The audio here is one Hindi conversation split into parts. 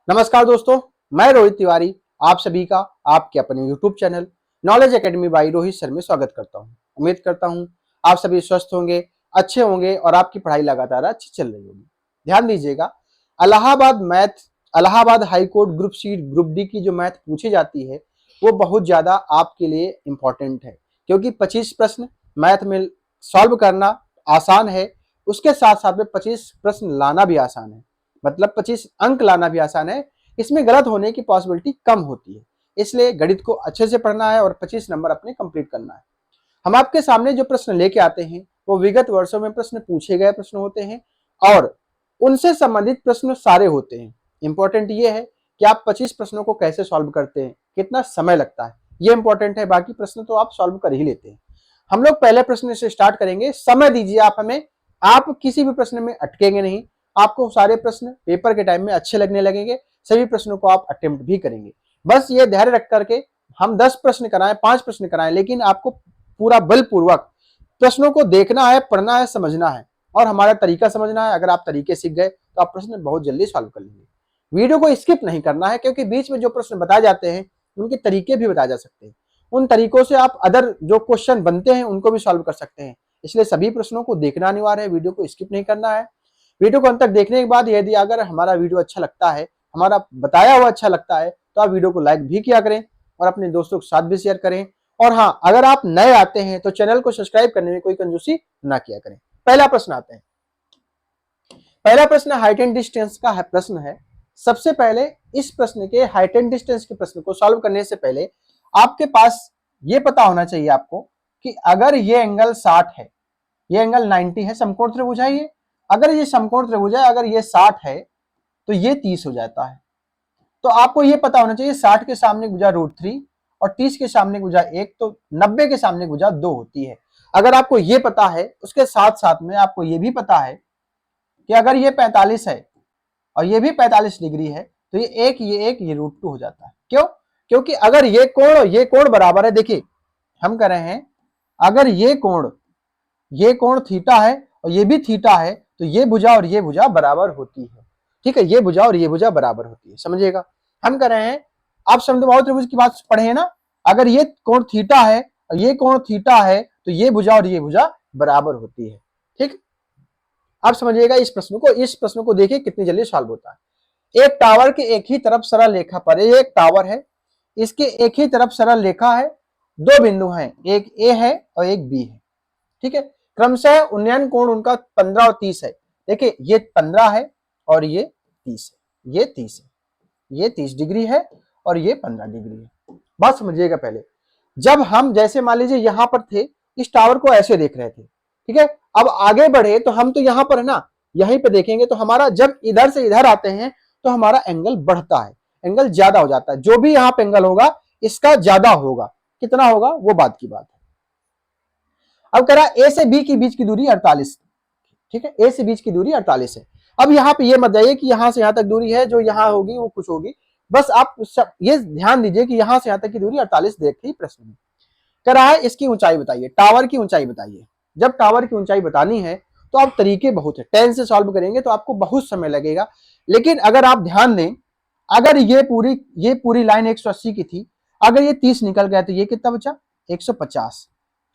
नमस्कार दोस्तों, मैं रोहित तिवारी आप सभी का आपके अपने YouTube channel knowledge academy by Rohit sir में स्वागत करता हूं। उम्मीद करता हूं आप सभी स्वस्थ होंगे, अच्छे होंगे और आपकी पढ़ाई लगातार अच्छी चल रही होगी। ध्यान दीजिएगा, Allahabad high court group C group D की जो मैथ पूछी जाती है वो बहुत ज्यादा आपके लिए इंपॉर्टेंट है, क्योंकि 25 प्रश्न मैथ में सॉल्व करना आसान है, उसके साथ साथ में 25 प्रश्न लाना भी आसान है। मतलब 25 अंक लाना भी आसान है, इसमें गलत होने की पॉसिबिलिटी कम होती है। इसलिए गणित को अच्छे से पढ़ना है और 25 नंबर अपने कंप्लीट करना है। हम आपके सामने जो प्रश्न लेके आते हैं वो विगत वर्षों में प्रश्न पूछे गए प्रश्न होते हैं और उनसे संबंधित प्रश्न सारे होते हैं। इंपॉर्टेंट ये है कि आप 25 प्रश्नों को कैसे सॉल्व करते हैं, कितना समय लगता है, ये इंपॉर्टेंट है। बाकी प्रश्न तो आप सॉल्व कर ही लेते हैं। हम लोग पहले प्रश्न से स्टार्ट करेंगे। समय दीजिए आप हमें, आप किसी भी प्रश्न में अटकेंगे नहीं। आपको सारे प्रश्न पेपर के टाइम में अच्छे लगने लगेंगे, सभी प्रश्नों को आप अटेम्प्ट भी करेंगे। बस ये धैर्य रख करके हम 10 प्रश्न कराएं, 5 प्रश्न कराएं, लेकिन आपको पूरा बलपूर्वक प्रश्नों को देखना है, पढ़ना है, समझना है और हमारा तरीका समझना है। अगर आप तरीके सीख गए तो आप प्रश्न बहुत जल्दी सॉल्व कर लेंगे। वीडियो को स्किप नहीं करना है, क्योंकि बीच में जो प्रश्न बताए जाते हैं उनके तरीके भी बताए जा सकते हैं। उन तरीकों से आप अदर जो क्वेश्चन बनते हैं उनको भी सॉल्व कर सकते हैं। इसलिए सभी प्रश्नों को देखना अनिवार्य है, वीडियो को स्किप नहीं करना है। वीडियो को अंत तक देखने के बाद यदि अगर हमारा वीडियो अच्छा लगता है, हमारा बताया हुआ अच्छा लगता है, तो आप वीडियो को लाइक भी किया करें और अपने दोस्तों के साथ भी शेयर करें। और हाँ, अगर आप नए आते हैं तो चैनल को सब्सक्राइब करने में कोई कंजूसी ना किया करें। पहला प्रश्न आते हैं। पहला प्रश्न हाइट एंड डिस्टेंस का प्रश्न है। सबसे पहले इस प्रश्न के हाइट एंड डिस्टेंस के प्रश्न को सॉल्व करने से पहले आपके पास ये पता होना चाहिए आपको कि अगर ये एंगल 60 है, ये एंगल 90 है, समकोण त्रिभुज है ये। अगर ये समकोण त्रिभुज है, अगर ये 60 है तो ये 30 हो जाता है। तो आपको ये पता होना चाहिए 60 के सामने भुजा √3 और 30 के सामने भुजा 1, तो 90 के सामने भुजा 2 होती है। अगर आपको ये पता है, उसके साथ साथ में आपको ये भी पता है कि अगर ये 45 है और ये भी 45 डिग्री है तो ये √2 हो जाता है। क्यों? क्योंकि अगर ये कोण बराबर है। देखिए हम कह रहे हैं अगर ये कोण थीटा है और ये भी थीटा है तो ये भुजा और ये भुजा बराबर होती है। ठीक है, ये भुजा और ये भुजा बराबर होती है, समझिएगा। हम कह रहे हैं, आप समबाहु त्रिभुज की बात पढ़े हैं ना, अगर ये कोण थीटा है और ये कोण थीटा है तो ये भुजा और ये भुजा बराबर होती है। ठीक, आप समझिएगा इस प्रश्न को देखिए कितनी जल्दी सॉल्व होता है। एक टावर के एक ही तरफ सरल रेखा पर, ये एक टावर है, इसके एक ही तरफ सरल रेखा है, दो बिंदु हैं, एक ए है और एक बी है। ठीक है, क्रमशः उन्नयन कोण उनका 15 और 30 है। देखिए ये 15 है और ये 30 है, ये 30 है, ये 30 डिग्री है और ये 15 डिग्री है। बात समझिएगा पहले, जब हम जैसे मान लीजिए यहां पर थे, इस टावर को ऐसे देख रहे थे, ठीक है, अब आगे बढ़े तो हम तो यहां पर है ना, यहीं पे देखेंगे तो हमारा जब इधर से इधर आते हैं तो हमारा एंगल बढ़ता है, एंगल ज्यादा हो जाता है। जो भी यहां पे एंगल होगा इसका ज्यादा होगा, कितना होगा वो बात की बात है। अब कह रहा ए से बी के बीच की दूरी 48, ठीक है, ए से बीच की दूरी 48 है। अब यहाँ पे ये मत जाइए कि यहां से यहां तक दूरी है, जो यहां होगी वो कुछ होगी, बस आप ये ध्यान दीजिए कि यहां से यहां तक की दूरी 48 देखी प्रश्न में। कह रहा है इसकी ऊंचाई बताइए, टावर की ऊंचाई बताइए। जब टावर की ऊंचाई बतानी है तो आप तरीके बहुत है, 10 से सॉल्व करेंगे तो आपको बहुत समय लगेगा। लेकिन अगर आप ध्यान दें, अगर ये पूरी लाइन 180 की थी, अगर ये 30 निकल गया तो ये कितना बचा? 150।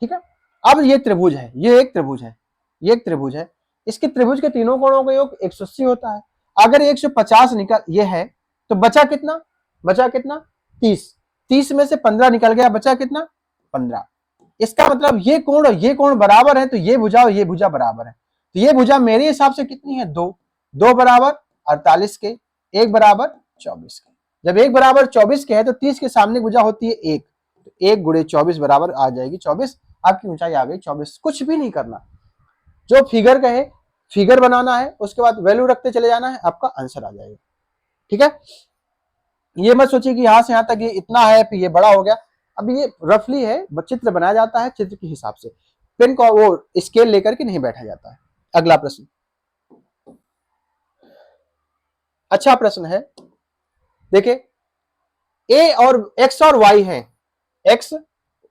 ठीक है, अब ये त्रिभुज है, ये एक त्रिभुज है, ये एक त्रिभुज है, इसके त्रिभुज के तीनों कोणों का योग 180 होता है। अगर 150 निकल ये है तो बचा कितना? 30। 30 में से 15 निकल गया, बचा कितना? 15। इसका मतलब ये कोण बराबर है, तो ये भुजा और ये भुजा बराबर है। तो ये भुजा मेरे हिसाब से कितनी है? 2। 2 बराबर 48 के, 1 बराबर 24 के। जब 1 बराबर 24 के है तो 30 के सामने भुजा होती है 1, तो 1 गुणे 24 बराबर आ जाएगी 24। आपकी ऊंचाई आ गई 24। कुछ भी नहीं करना, जो फिगर कहे फिगर बनाना है, उसके बाद वैल्यू रखते चले जाना है, आपका आंसर आ जाएगा। ठीक है, ये मत सोचिए कि यहां से यहां तक ये इतना है फिर ये बड़ा हो गया। अब ये रफली है, चित्र बनाया जाता है, चित्र के हिसाब से पेन को वो स्केल लेकर के नहीं बैठा जाता है। अगला प्रश्न, अच्छा प्रश्न है, देखिए ए और एक्स और वाई है,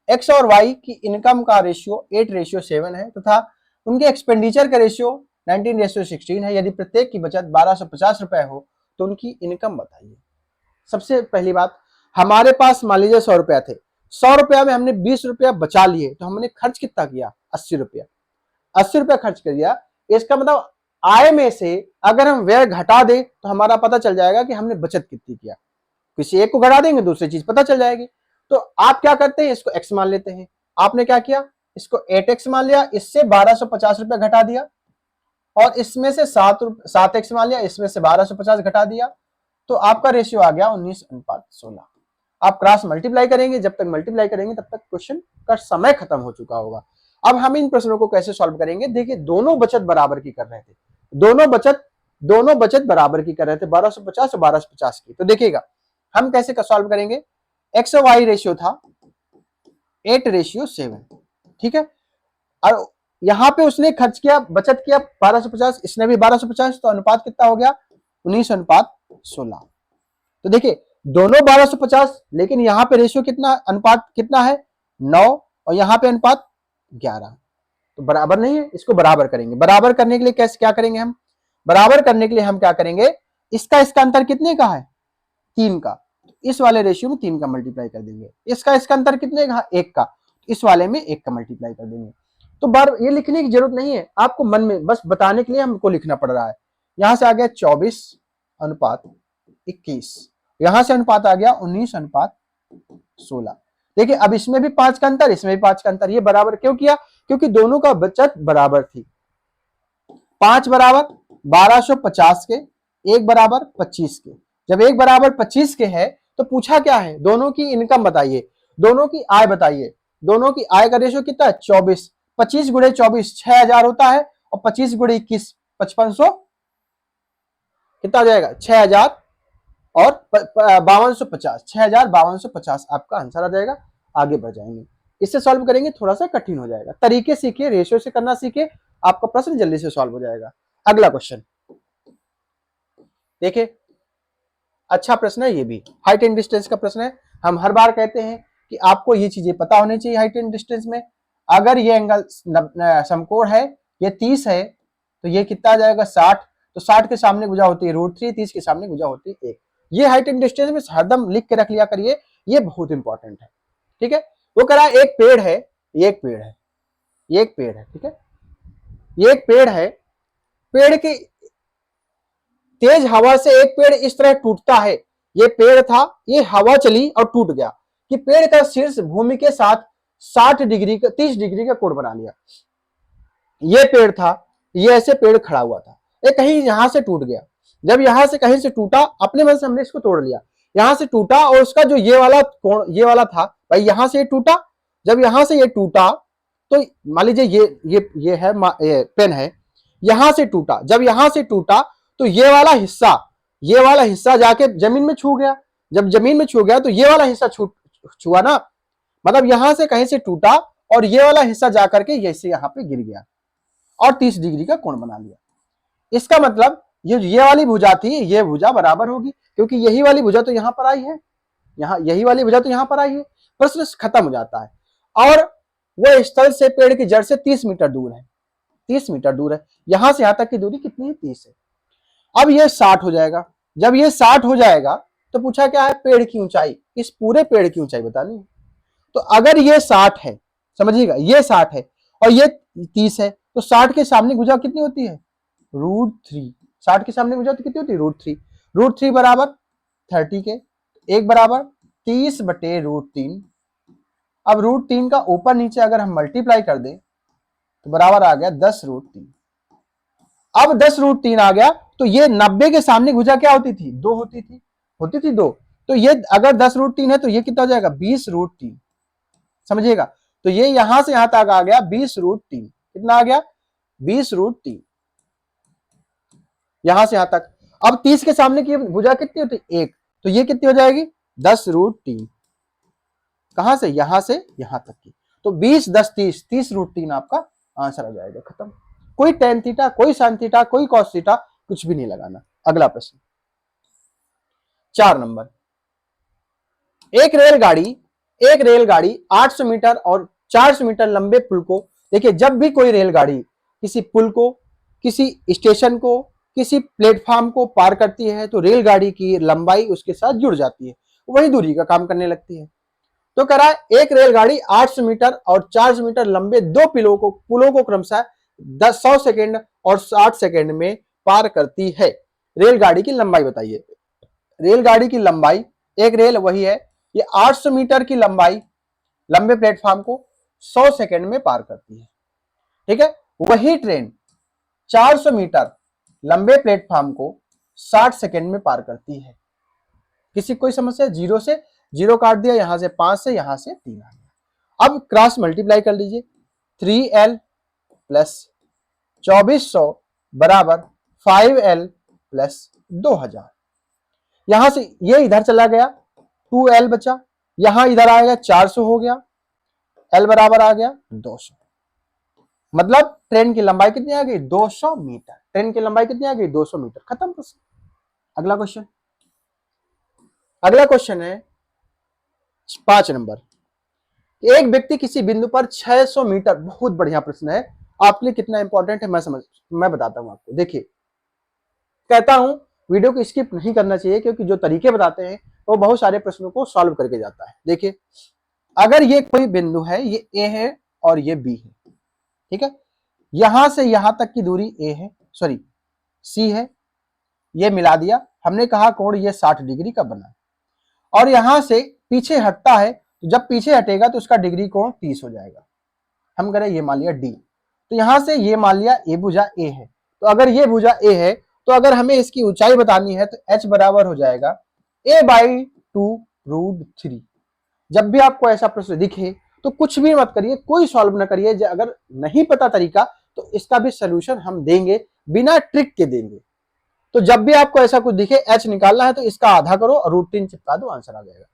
एक्स और वाई की इनकम का रेशियो 8:7 है तथा उनके एक्सपेंडिचर का रेशियो 19:16 है। यदि प्रत्येक की बचत 1250 रुपए हो तो उनकी इनकम बताइए। सबसे पहली बात, हमारे पास मान लीजिए 100 रुपया थे, 100 रुपया में हमने 20 रुपया बचा लिए, तो हमने खर्च कितना किया? 80 रुपया। 80 रुपया खर्च कर दिया। इसका मतलब आय में से अगर हम व्यय घटा दें तो हमारा पता चल जाएगा कि हमने बचत कितनी किया। किसी एक को घटा देंगे, दूसरी चीज पता चल जाएगी। तो आप क्या करते हैं, इसको x मान लेते हैं। आपने क्या किया, इसको 8x मान लिया, इससे 1250 रुपया घटा दिया, और इसमें से 7x मान लिया, इसमें से 1250 घटा दिया, तो आपका रेशियो आ गया 19:16। आप क्रॉस मल्टीप्लाई करेंगे, जब तक मल्टीप्लाई करेंगे तब तक क्वेश्चन का समय खत्म हो चुका होगा। अब हम इन प्रश्नों को कैसे सॉल्व करेंगे? देखिए, दोनों बचत बराबर की कर रहे थे, दोनों बचत बराबर की कर रहे थे, 1250 और 1250 की। तो देखिएगा हम कैसे का सॉल्व करेंगे। एक्स और वाई रेशियो था 8:7, ठीक है। और यहां पे उसने खर्च किया, बचत किया 1250, इसने भी 1250, तो अनुपात कितना हो गया? 19:16। तो देखिए दोनों 1250, लेकिन यहां पे रेशियो कितना, अनुपात कितना है? 9, और यहां पे अनुपात 11, तो बराबर नहीं है। इसको बराबर करेंगे। बराबर करने के लिए कैसे क्या करेंगे हम? बराबर करने के लिए हम क्या करेंगे, इसका अंतर कितने का है? 3 का। इस वाले रेशियो में 3 का मल्टीप्लाई कर देंगे। इसका अंतर कितने का? 1 का। इस वाले में 1 का मल्टीप्लाई कर देंगे। तो बार ये लिखने की जरूरत नहीं है, आपको मन में बस बताने के लिए हमको लिखना पड़ रहा है। यहां से आ गया 24:21, यहां से अनुपात आ गया 19:16। देखिए अब इसमें भी 5 का अंतर, इसमें भी 5 का अंतर। ये बराबर क्यों किया? क्योंकि दोनों का बचत बराबर थी। 5 बराबर 1250 के, 1 बराबर 25 के। जब 1 बराबर 25 के है तो पूछा क्या है? दोनों की इनकम बताइए, दोनों की आय बताइए। दोनों की आय का रेशियो कितना है? 24। 25 गुणे 24 6000 होता है, और 25 गुणे 21 5500, कितना हो जाएगा? 6000 और 5250, 6550 आपका आंसर आ जाएगा। आगे बढ़ जाएंगे, इससे सॉल्व करेंगे, थोड़ा सा कठिन हो जाएगा। तरीके सीखिए, रेशियो से करना सीखिए, आपका प्रश्न जल्दी से सॉल्व हो जाएगा। अगला क्वेश्चन देखिए, अच्छा प्रश्न है ये भी, हाइट एंड डिस्टेंस का प्रश्न है। हम हर बार कहते हैं कि आपको ये चीजें पता होनी चाहिए हाइट एंड डिस्टेंस में। अगर ये एंगल समकोण है, ये 30 है, तो ये कितना आ जाएगा? 60। तो 60 के सामने भुजा होती है √3, 30 के सामने भुजा होती है 1। ये हाइट एंड डिस्टेंस में हरदम लिख के रख लिया करिए, ये बहुत इंपॉर्टेंट है, ठीक है। वो कह रहा है एक पेड़ है, ये एक पेड़ है, ये एक पेड़ है, ठीक है। ये एक पेड़ है, पेड़ की तेज हवा से एक पेड़ इस तरह टूटता है। ये पेड़ था, ये हवा चली और टूट गया, कि पेड़ का शीर्ष भूमि के साथ 60 डिग्री का 30 डिग्री का कोण बना लिया। ये पेड़ था, ये ऐसे पेड़ खड़ा हुआ था, ये कहीं यहां से टूट गया। जब यहां से कहीं से टूटा, अपने मन से हमने इसको तोड़ लिया, यहां से टूटा, और उसका जो ये वाला कोण, ये वाला था भाई, यहां से ये टूटा। जब यहां से ये टूटा, तो मान लीजिए ये है, ये पेन है, यहां से टूटा। जब यहां से टूटा तो ये वाला हिस्सा जाके जमीन में छू गया। जब जमीन में छू गया तो ये वाला हिस्सा छुआ ना, मतलब यहां से कहीं से टूटा और ये वाला हिस्सा जाकर के ये से यहां पे गिर गया और 30 डिग्री का कोण बना लिया। इसका मतलब ये वाली भुजा थी, ये भुजा बराबर होगी, क्योंकि यही वाली भुजा तो यहां पर आई है, यही वाली भुजा तो यहां पर आई है। प्रश्न खत्म हो जाता है। और वो स्थल से पेड़ की जड़ से 30 मीटर दूर है, 30 मीटर दूर है। यहां से यहां तक की दूरी कितनी है? 30 है। अब ये 60 हो जाएगा। जब ये 60 हो जाएगा तो पूछा क्या है? पेड़ की ऊंचाई, इस पूरे पेड़ की ऊंचाई बतानी है। तो अगर ये 60 है, समझिएगा, ये 60 है और ये 30 है, तो 60 के सामने भुजा कितनी होती है? √3। 60 के सामने भुजा तो कितनी होती है? √3। √3 बराबर 30 के, 1 बराबर 30/√3। अब √3 का ऊपर नीचे अगर हम मल्टीप्लाई कर दें तो बराबर आ गया 10√3। अब 10√3 आ गया, तो ये 90 के सामने भुजा क्या होती थी? 2 होती थी 2। तो ये अगर 10√3 है तो ये कितना हो जाएगा? 20√3। समझिएगा, तो ये यहां से यहां तक आ गया 20√3। कितना आ गया? 20√3, यहां से यहां तक। अब 30 के सामने की भुजा कितनी होती है? 1। तो ये कितनी हो जाएगी? 10√3। कहां से? यहां से यहां तक की। तो 20 10 30, 30√3 आपका आंसर आ जाएगा। खत्म। कोई tan थीटा, कोई sin थीटा, कोई cos थीटा, कुछ भी नहीं लगाना। अगला प्रश्न 4 नंबर। एक रेलगाड़ी 800 मीटर और 400 मीटर लंबे पुल को, देखिए जब भी कोई रेलगाड़ी किसी पुल को, किसी स्टेशन को किसी प्लेटफॉर्म को पार करती है तो रेलगाड़ी की लंबाई उसके साथ जुड़ जाती है, वही दूरी का काम करने लगती है। तो कह रहा है एक रेलगाड़ी 800 मीटर और 400 मीटर लंबे दो पुलों को क्रमशः 100 सेकेंड और 60 सेकेंड में पार करती है। रेलगाड़ी की लंबाई बताइए। रेलगाड़ी की लंबाई, एक रेल वही है, ये 800 मीटर की लंबाई लंबे प्लेटफॉर्म को 100 सेकेंड में पार करती है। ठीक है, वही ट्रेन 400 मीटर लंबे प्लेटफॉर्म को 60 सेकेंड में पार करती है। किसी कोई समस्या? जीरो से जीरो काट दिया, यहां से 5 से यहां से 3 आ गया। अब क्रॉस मल्टीप्लाई कर लीजिए, 3L प्लस 2400 बराबर 5L प्लस 2000। यहां से ये इधर चला गया, 2L बचा, यहां इधर आएगा 400 हो गया, L बराबर आ गया 200। मतलब ट्रेन की लंबाई कितनी आ गई? 200 मीटर। ट्रेन की लंबाई कितनी आ गई? 200 मीटर। खत्म प्रश्न। अगला क्वेश्चन, अगला क्वेश्चन है 5 नंबर। एक व्यक्ति किसी बिंदु पर 600 मीटर, बहुत बढ़िया प्रश्न है, आपके लिए कितना इंपॉर्टेंट है मैं बताता हूं आपको। देखिए, कहता हूं वीडियो को स्किप नहीं करना चाहिए, क्योंकि जो तरीके बताते हैं वो बहुत सारे प्रश्नों को सॉल्व करके जाता है। देखिए, अगर ये कोई बिंदु है, ये ए है और ये बी है, ठीक है, यहां से यहां तक की दूरी ए है, सॉरी सी है, ये मिला दिया, हमने कहा कोण ये 60 डिग्री का बना, और यहां से पीछे हटता है, तो जब पीछे हटेगा तो उसका डिग्री कोण 30 हो जाएगा। हम करें ये मान लिया डी, तो यहां से ये मान लिया ए भुजा ए है, तो अगर ये भुजा ए है तो अगर हमें इसकी ऊंचाई बतानी है तो h बराबर हो जाएगा a/2√3। जब भी आपको ऐसा प्रश्न दिखे तो कुछ भी मत करिए, कोई सॉल्व ना करिए, अगर नहीं पता तरीका तो इसका भी सोल्यूशन हम देंगे, बिना ट्रिक के देंगे। तो जब भी आपको ऐसा कुछ दिखे, h निकालना है तो इसका आधा करो और √3 चिपका दो, आंसर आ जाएगा।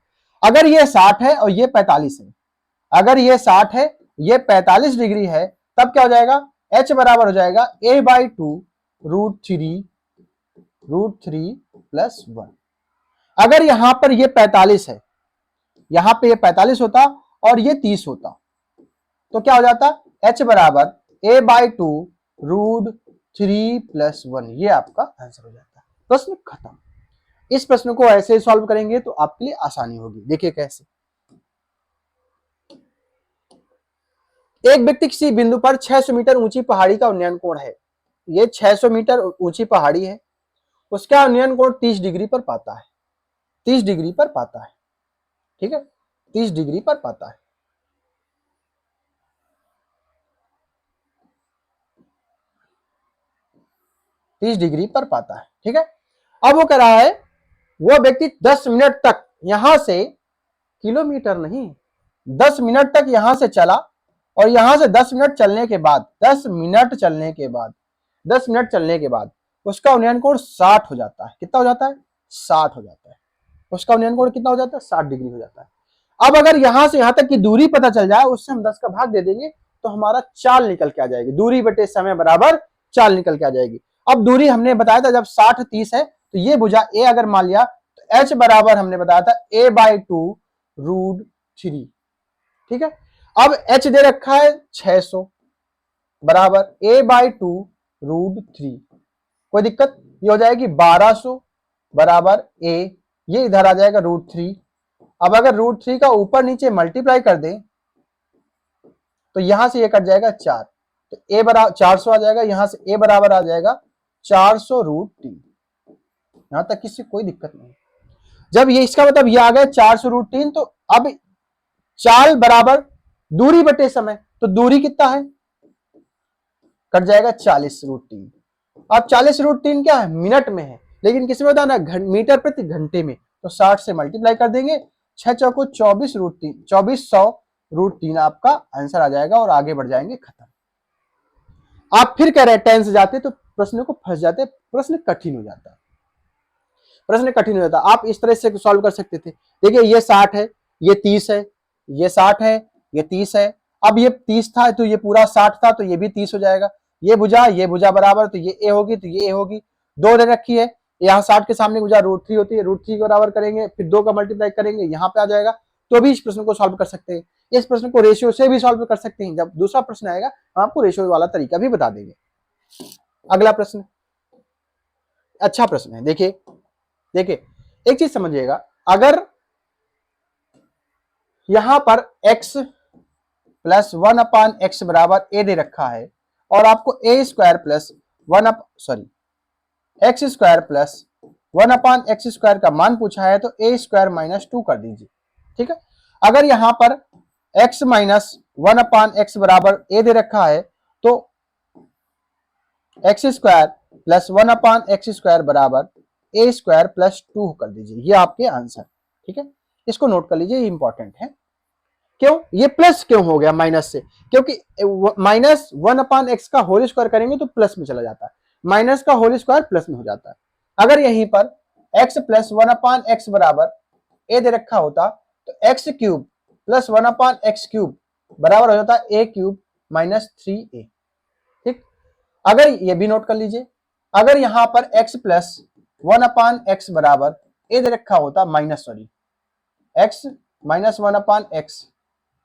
अगर ये 60 है और ये 45 है, अगर ये 60 है, ये 45 डिग्री है, तब क्या हो जाएगा? h बराबर हो जाएगा a/2√3 प्लस 1। अगर यहां पर ये 45 है, यहां पे ये 45 होता और ये 30 होता, तो क्या हो जाता? h बराबर a/2√3 प्लस 1, ये आपका आंसर हो जाता। प्रश्न खत्म। इस प्रश्न को ऐसे ही सॉल्व करेंगे तो आपके लिए आसानी होगी। देखिए कैसे। एक व्यक्ति किसी बिंदु पर 600 मीटर ऊंची पहाड़ी का उन्नयन कोण है, ये 600 मीटर ऊंची पहाड़ी है, उसका उन्नयन कोण 30 डिग्री पर पाता है, 30 डिग्री पर पाता है, ठीक है, 30 डिग्री पर पाता है। ठीक है। अब वो कह रहा है वो व्यक्ति 10 मिनट तक यहां से, किलोमीटर नहीं, 10 मिनट तक यहां से चला, और यहां से 10 मिनट चलने के बाद, 10 मिनट चलने के बाद, 10 मिनट चलने के बाद उसका उन्नयन कोण 60 हो जाता है। कितना हो जाता है? 60 हो जाता है। उसका उन्नयन कोण कितना हो जाता है? 60 डिग्री हो जाता है। अब अगर यहां से यहां तक की दूरी पता चल जाए, उससे हम 10 का भाग दे देंगे तो हमारा चाल निकल के आ जाएगी, दूरी बटे समय बराबर चाल निकल के आ जाएगी। अब दूरी हमने बताया था, जब 60 30 है तो ये भुजा ए अगर मान लिया तो h बराबर हमने बताया था a/2√3, ठीक है। अब h दे रखा है 600 बराबर a/2√3, कोई दिक्कत? ये हो जाएगी 1200 बराबर a, ये इधर आ जाएगा √3। अब अगर √3 का ऊपर नीचे मल्टीप्लाई कर दें तो यहां से ये कट जाएगा 4, तो a बराबर 400 आ जाएगा, यहां से a बराबर आ जाएगा 400√3। यहां तक किसी कोई दिक्कत नहीं। जब ये इसका मतलब ये आ गया 400√3, तो अब चाल बराबर दूरी बटे समय, तो दूरी कितना है? कट जाएगा 40√3। अब 40√3 क्या है? मिनट में है, लेकिन किस में होता है ना, मीटर प्रति घंटे में, तो 60 से मल्टीप्लाई कर देंगे, 6 चौको 24√3, 2400√3 आपका आंसर आ जाएगा, और आगे बढ़ जाएंगे, खत्म। आप फिर कह रहे हैं 10 से जाते तो प्रश्न को फंस जाते, प्रश्न कठिन हो जाता है, प्रश्न कठिन हो जाता। आप इस तरह से सॉल्व कर सकते थे। देखिए ये 60 है, ये 30 है, ये 60 है, ये 30 है, अब ये 30 था तो ये पूरा 60 था, तो ये भी 30 हो जाएगा। ये भुजा बराबर, तो ये ए होगी, तो ये ए होगी, 2 दे रखी है, यहाँ 60 के सामने भुजा √3 होती है, √3 को बराबर करेंगे, फिर 2 का मल्टीप्लाई करेंगे, यहाँ पे आ जाएगा, तो भी इस प्रश्न को सॉल्व कर सकते हैं। इस प्रश्न को रेशियो से भी सॉल्व कर सकते हैं। जब दूसरा प्रश्न आएगा हम आपको रेशियो वाला तरीका भी बता देंगे। अगला प्रश्न, अच्छा प्रश्न है। देखिए देखिए एक चीज समझिएगा, अगर यहां पर x प्लस 1/x बराबर a दे रखा है और आपको a square plus x square plus 1/x square का मान पूछा है, तो a स्क्वायर माइनस 2 कर दीजिए। ठीक है, अगर यहां पर x माइनस 1/x बराबर a दे रखा है तो x square plus 1/x square बराबर a स्क्वायर प्लस 2 कर दीजिए। ये आपके आंसर। ठीक है, इसको नोट कर लीजिए, ये इंपॉर्टेंट है। क्यों ये प्लस क्यों हो गया माइनस से? क्योंकि माइनस 1/x का होल स्क्वायर करेंगे तो प्लस में चला जाता है, माइनस का होल स्क्वायर प्लस में हो जाता है। अगर यहीं पर x प्लस 1/x बराबर a दे रखा होता तो x cube plus 1/x cube बराबर हो जाता a क्यूब माइनस 3a। ठीक, अगर ये भी नोट कर लीजिए, अगर यहां पर x प्लस 1/x बराबर a दे रखा होता x माइनस 1/x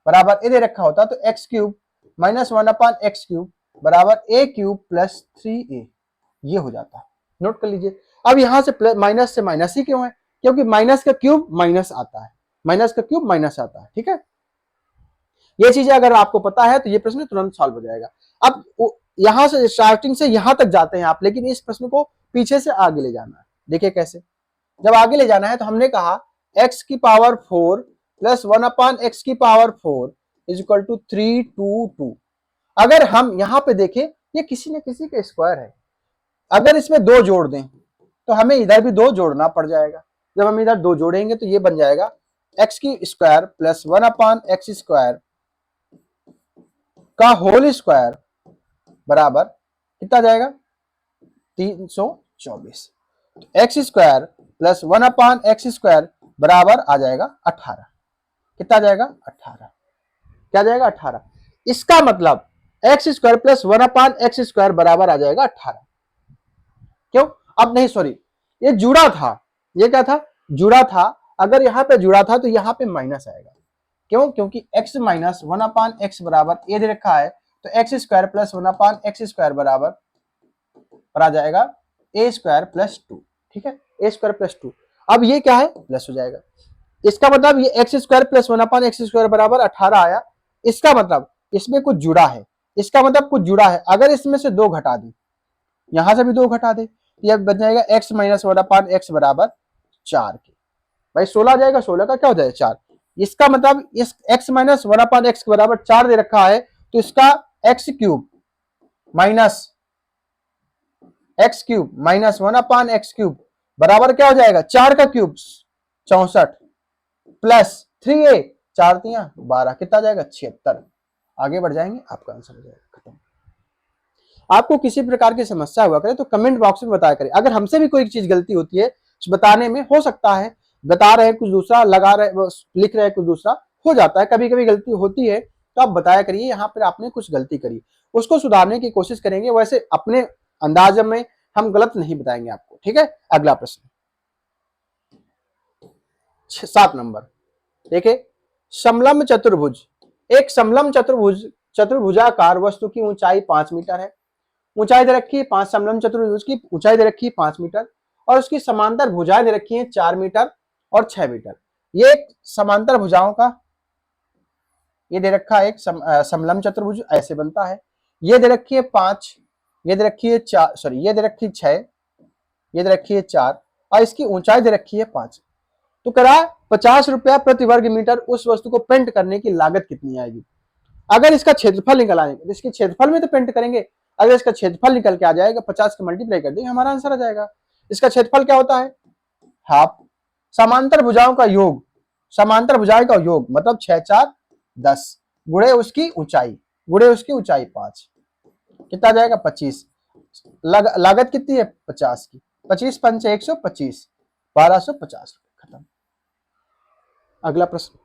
बराबर a दे रखा होता तो x cube minus 1/x cube बराबर a क्यूब प्लस 3a, ये हो जाता। नोट कर लीजिए। अब यहां से प्लस माइनस से माइनस ही क्यों है? क्योंकि माइनस का क्यूब माइनस आता है, माइनस का क्यूब माइनस आता है। ठीक है, ये चीजें अगर आपको पता है तो ये प्रश्न तुरंत सॉल्व हो जाएगा। अब यहां से स्टार्टिंग से यहां तक जाते हैं आप, लेकिन इस प्रश्न को पीछे से आगे ले जाना है। देखिए कैसे, जब आगे ले जाना है तो हमने कहा x की पावर 4 प्लस 1/x की पावर 4 इज इक्वल टू 322। अगर हम यहां पे देखें, ये किसी न किसी का स्क्वायर है, अगर इसमें दो जोड़ दें तो हमें इधर भी दो जोड़ना पड़ जाएगा। जब हम इधर दो जोड़ेंगे तो ये बन जाएगा x की स्क्वायर प्लस 1/x स्क्वायर का होल स्क्वायर बराबर कितना जाएगा 324। तो x square plus 1/x square बराबर आ जाएगा 18। कितना जाएगा 18, क्या जाएगा 18। इसका मतलब x square plus 1/x square बराबर आ जाएगा 18। क्यों? अब नहीं सॉरी, ये जुड़ा था, ये क्या था जुड़ा था। अगर यहां पे जुड़ा था तो यहां पे माइनस आएगा। क्यों? क्योंकि x माइनस 1/x बराबर a दे रखा है तो x square plus 1/x square बराबर आ जाएगा a स्क्वायर प्लस 2। ठीक है, a स्क्वायर प्लस 2। अब ये क्या है प्लस हो जाएगा। इसका मतलब ये x square plus 1/x square बराबर 18 आया। इसका मतलब इसमें कुछ जुड़ा है, इसका मतलब कुछ जुड़ा है। अगर इसमें से दो घटा दें, यहां से भी दो घटा दे, यह बन जाएगा x माइनस 1/x बराबर 4 के। भाई 16 आ जाएगा, 16 का क्या हो जाएगा 4। इसका मतलब इस x माइनस 1/x बराबर 4 दे रखा है तो इसका x cube minus x cube minus 1/x cube बराबर क्या हो जाएगा 4 का क्यूब 64 प्लस 3a 4 3 12, कितना जाएगा 76। आगे बढ़ जाएंगे, आपका आंसर हो जाएगा खत्म। आपको किसी प्रकार की समस्या हुआ करे तो कमेंट बॉक्स में बताया करें। अगर हमसे भी कोई चीज गलती होती है बताने में, हो सकता है बता रहे कुछ दूसरा, लगा रहे लिख रहे कुछ दूसरा, हो जाता है, कभी कभी गलती होती है, तो आप बताया करिए यहाँ पर आपने कुछ गलती करी, उसको सुधारने की कोशिश करेंगे। वैसे अपने अंदाज में हम गलत नहीं बताएंगे आपको। ठीक है, अगला प्रश्न 7 नंबर देखिए, समलंब चतुर्भुज। एक समलंब चतुर्भुजाकार वस्तु की ऊंचाई 5 मीटर है। ऊंचाई दे रखी है 5, समलंब चतुर्भुज की ऊंचाई दे रखी है 5 मीटर और उसकी समांतर भुजाएं दे रखी हैं 4 मीटर और 6 मीटर। ये एक समांतर भुजाओं का ये दे रखा है एक समलंब चतुर्भुज ऐसे बनता है। ये दे रखी है 5, ये दे रखी है 4, सॉरी ये दे रखी है 6, ये दे रखी है 4 और इसकी ऊंचाई दे रखी है 5। तो करा 50 रुपया प्रति वर्ग मीटर उस वस्तु को पेंट करने की लागत कितनी आएगी। अगर इसका क्षेत्रफल निकल आएगा तो इसके क्षेत्रफल में तो पेंट करेंगे। अगर इसका क्षेत्रफल निकल के आ जाएगा 50 का मल्टीप्लाई कर देंगे, हमारा आंसर आ जाएगा। इसका क्षेत्रफल क्या होता है हाफ। समांतर भुजाओं का योग, समांतर भुजाएं का योग मतलब 6 4 10 गुणे उसकी ऊंचाई, गुणे उसकी ऊंचाई 5, कितना जाएगा 25। लागत कितनी है 50 की, 25 पंच 125, 1250 खत्म। अगला प्रश्न,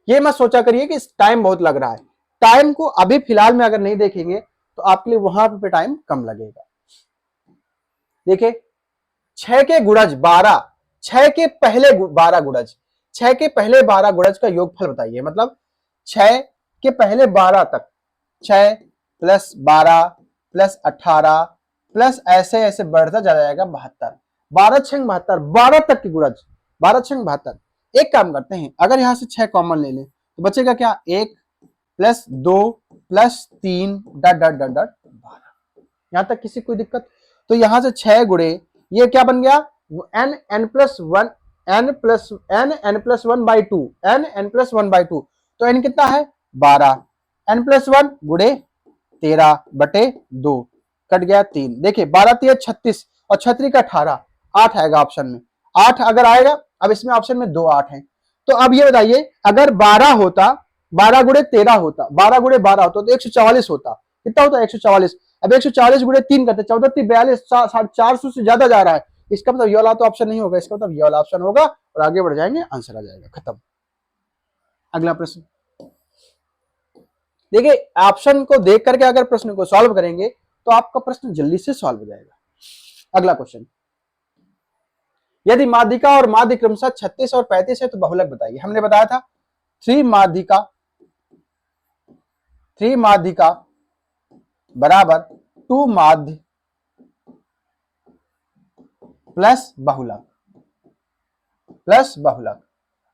ये मत सोचा करिए कि टाइम बहुत लग रहा है। टाइम को अभी फिलहाल में अगर नहीं देखेंगे तो आपके लिए वहां पे टाइम कम लगेगा। देखिए 6 के गुणज 12, 6 के पहले 12 गुणज, 6 के पहले 12 गुणज का योगफल बताइए। मतलब 6 के पहले 12 तक, 6 प्लस 12 प्लस 18 प्लस ऐसे ऐसे बढ़ता चला जाएगा 72, 12 छंग 72, 12 तक की गुणज, 12 छंग 72। एक काम करते हैं, अगर यहां से 6 कॉमन ले लें तो बचेगा क्या, 1 प्लस 2 प्लस 3 डट डट डट डट 12। यहां तक किसी कोई दिक्कत? तो यहां से 6 गुणे ये क्या बन गया, n n plus one, n plus n plus one by two, n plus one by two. तो एन कितना है 12, एन प्लस वन गुणे 13 बटे 2, कट गया 3। देखिए 12 3 36 और 36 का 18, 8 आएगा ऑप्शन में, 8 अगर आएगा। अब इसमें ऑप्शन में 2 8 है। तो अब ये बताइए अगर 12 होता, 12 गुणे 13 होता, 12 गुणे 12 होता तो 144 होता। कितना होता है 144। अब 144 गुणे 3 करते 14 3 42, 450 से ज्यादा जा रहा है। इसका मतलब ये वाला तो ऑप्शन नहीं होगा, इसका मतलब ये वाला ऑप्शन होगा और आगे बढ़ जाएंगे, आंसर आ जाएगा, खत्म। अगला प्रश्न देखिए, ऑप्शन को देख करके अगर प्रश्न को सॉल्व करेंगे तो आपका प्रश्न जल्दी से सॉल्व हो जाएगा। अगला क्वेश्चन, यदि माध्यिका और माध्य क्रमशः 36 और 35 है तो बहुलक बताइए। हमने बताया था 3 माध्यिका बराबर 2 माध्य प्लस बहुलक,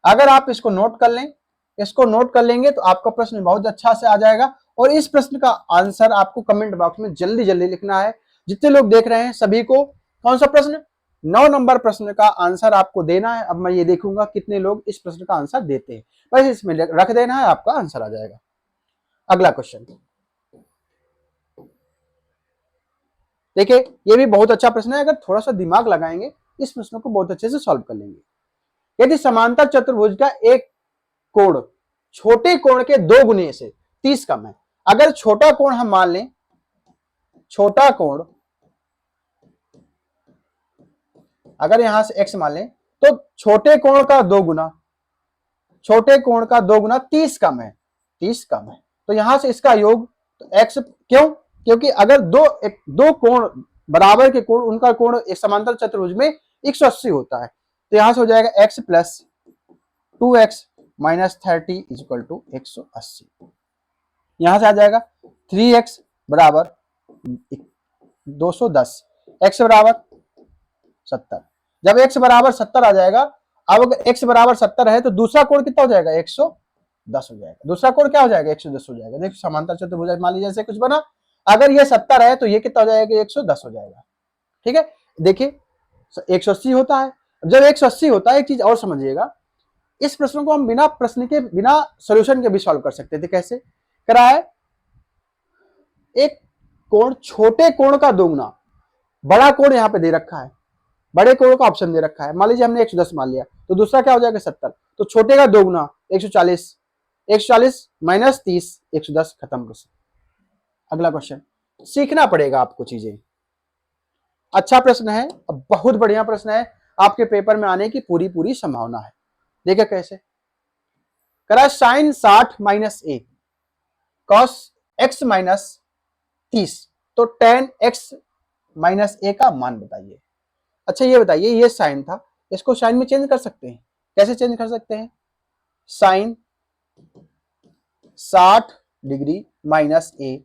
अगर आप इसको नोट कर लें, इसको नोट कर लेंगे तो आपका प्रश्न बहुत अच्छा से आ जाएगा। और इस प्रश्न का आंसर आपको कमेंट बॉक्स में जल्दी जल्दी लिखना है। जितने लोग देख रहे हैं सभी को कौन सा प्रश्न, 9 नंबर प्रश्न का आंसर आपको देना है। अब मैं ये देखूंगा कितने लोग इस प्रश्न का आंसर देते हैं, बस इसमें रख देना है, आपका आंसर आ जाएगा। अगला क्वेश्चन देखिए, ये भी बहुत अच्छा प्रश्न है, अगर थोड़ा सा दिमाग लगाएंगे इस प्रश्न को बहुत अच्छे से सॉल्व कर लेंगे। यदि समांतर चतुर्भुज का एक कोण छोटे कोण के 2 गुने से 30 कम है, अगर छोटा कोण हम मान लें, छोटा कोण अगर यहां से x मान लें तो छोटे कोण का 2 गुना, छोटे कोण का 2 गुना 30 कम है, 30 कम है। तो यहां से इसका योग तो x, क्यों, क्योंकि अगर दो कोण बराबर के कोण, उनका कोण एक समांतर चतुर्भुज में 180 होता है। तो यहां से हो जाएगा x plus 2x minus 30 equal to 180। यहां से आ जाएगा 3x बराबर 210, x बराबर 70। जब x बराबर 70 आ जाएगा, अब अगर x बराबर 70 है तो दूसरा कोण कितना हो जाएगा 110 हो जाएगा। दूसरा कोण क्या हो जाएगा 110 हो जाएगा। देखिए समांतर चतुर्भुज मान लीजिए ऐसे कुछ बना, अगर ये 70 है तो ये कितना हो जाएगा 110 हो जाएगा। ठीक है, देखिए 180 होता है। जब 180 होता है, एक चीज और समझिएगा, इस प्रश्न को हम बिना प्रश्न के, बिना सॉल्यूशन के भी सॉल्व कर सकते थे। कैसे करा है, एक कोण छोटे कोण का 2 गुना, बड़ा कोण यहां पे दे रखा है, बड़े कोण का ऑप्शन दे रखा है। मान लीजिए हमने 110 मान लिया तो दूसरा क्या हो जाएगा 70, तो छोटे का 2 गुना 140, 140 माइनस 30 110, खत्म प्रश्न। अगला क्वेश्चन, सीखना पड़ेगा आपको चीजें। अच्छा प्रश्न है, बहुत बढ़िया प्रश्न है, आपके पेपर में आने की पूरी पूरी संभावना है। देखिए कैसे करा, साइन 60 माइनस ए कॉस एक्स माइनस 30, तो टेन एक्स माइनस ए का मान बताइए। अच्छा ये बताइए, ये साइन था, इसको साइन में चेंज कर सकते हैं। कैसे चेंज कर सकते हैं, साइन 60 डिग्री माइनस ए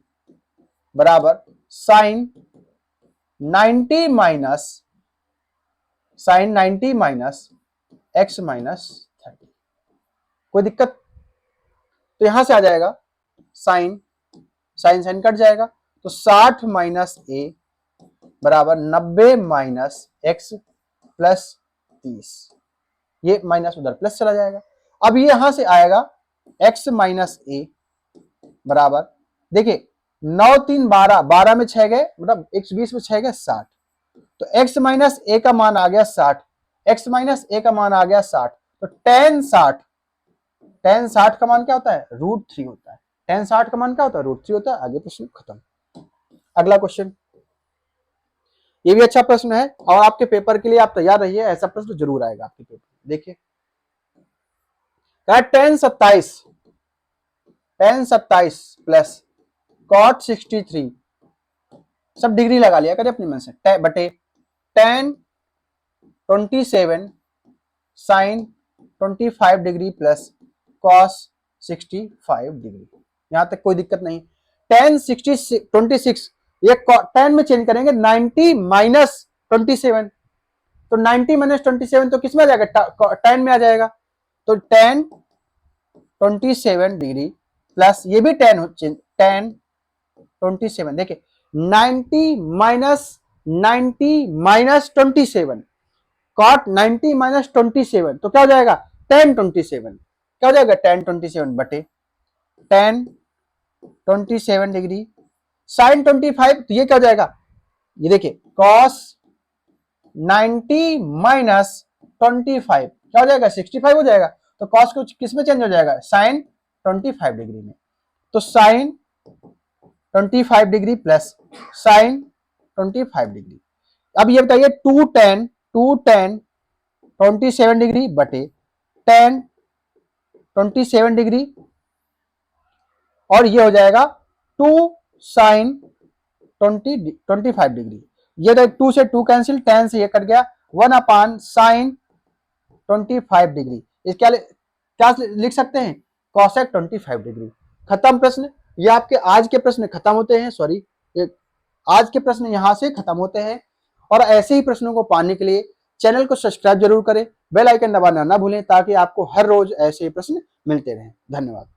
बराबर साइन 90 माइनस एक्स माइनस 30। कोई दिक्कत? तो यहां से आ जाएगा साइन साइन कट जाएगा, तो 60 माइनस ए बराबर 90 माइनस एक्स प्लस 30, ये माइनस उधर प्लस चला जाएगा। अब ये यहां से आएगा x माइनस ए बराबर, देखिए 9 3 12, 12 में 6 गए, मतलब 120 में 6 गए 60, तो x माइनस ए का मान आ गया 60, x माइनस ए का मान आ गया 60, तो tan 60 का मान क्या होता है √3 होता है। tan 60 का मान क्या होता है √3 होता है। आगे प्रश्न खत्म। अगला क्वेश्चन, ये भी अच्छा प्रश्न है और आपके पेपर के लिए आप तैयार रहिए, ऐसा प्रश्न जरूर आएगा आपके पेपर। देखिए tan 27 प्लस cot 63, सब डिग्री लगा लिया करें अपने मन से, बटे tan 27 sine 25 degree plus cos 65 degree. यहां तक कोई दिक्कत नहीं। tan 26 ये tan में चेंज करेंगे 90 माइनस 27, तो 90 माइनस 27 तो किस में आ जाएगा, tan में आ जाएगा। तो tan 27 डिग्री प्लस ये भी tan 27, देखिए 90 माइनस 27, cot 90 माइनस 27 तो क्या हो जाएगा, tan 27, क्या हो जाएगा tan 27 बटे tan 27 डिग्री sin 25, तो ये क्या हो जाएगा, ये देखिए cos 90 माइनस 25 क्या हो जाएगा, 65 हो जाएगा। तो cos को किस में चेंज हो जाएगा, sin 25 डिग्री में। तो sin 25 degree plus sin 25 degree. अब ये बताइए 2 tan 27 डिग्री बटे tan 27 डिग्री, और ये हो जाएगा 2 sin 25 डिग्री। ये तो 2 से 2 कैंसिल, tan से ये कट गया, 1 अपान sin 25 डिग्री। इस क्या लिख सकते हैं, cosec 25 डिग्री। खत्म प्रश्न। ये आपके आज के प्रश्न खत्म होते हैं, सॉरी आज के प्रश्न यहां से खत्म होते हैं। और ऐसे ही प्रश्नों को पाने के लिए चैनल को सब्सक्राइब जरूर करें, बेल आइकन दबाना ना भूलें ताकि आपको हर रोज ऐसे प्रश्न मिलते रहें। धन्यवाद।